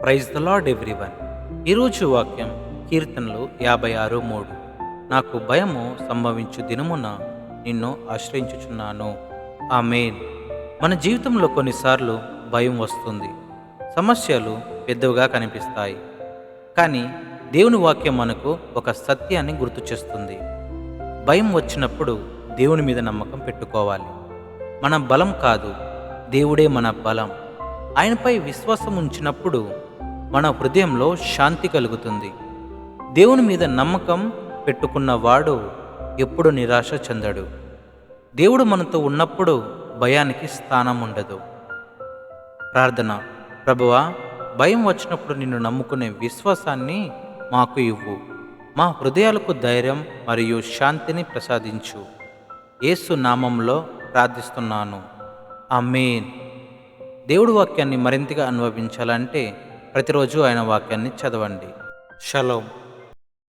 Praise the lord everyone. ఈరోజు వాక్యం కీర్తనలు 56:3. నాకు భయము సంభవించు దినమున నిన్ను ఆశ్రయించుచున్నాను. ఆమేన్. మన జీవితంలో కొన్నిసార్లు భయం వస్తుంది. సమస్యలు పెద్దవిగా కనిపిస్తాయి. కానీ దేవుని వాక్యం మనకు ఒక సత్యాన్ని గుర్తు చేస్తుంది. భయం వచ్చినప్పుడు దేవుని మీద నమ్మకం పెట్టుకోవాలి. మన బలం కాదు, దేవుడే మన బలం. ఆయనపై విశ్వాసం ఉంచినప్పుడు మన హృదయంలో శాంతి కలుగుతుంది. దేవుని మీద నమ్మకం పెట్టుకున్నవాడు ఎప్పుడు నిరాశ చెందడు. దేవుడు మనతో ఉన్నప్పుడు భయానికి స్థానం ఉండదు. ప్రార్థన. ప్రభువా, భయం వచ్చినప్పుడు నిన్ను నమ్ముకునే విశ్వాసాన్ని మాకు ఇవ్వు. మా హృదయాలకు ధైర్యం మరియు శాంతిని ప్రసాదించు. యేసు నామంలో ప్రార్థిస్తున్నాను. ఆమేన్. దేవుడి వాక్యాన్ని మరింతగా అనుభవించాలంటే ప్రతిరోజు ఆయన వాక్యాన్ని చదవండి. షలోమ్.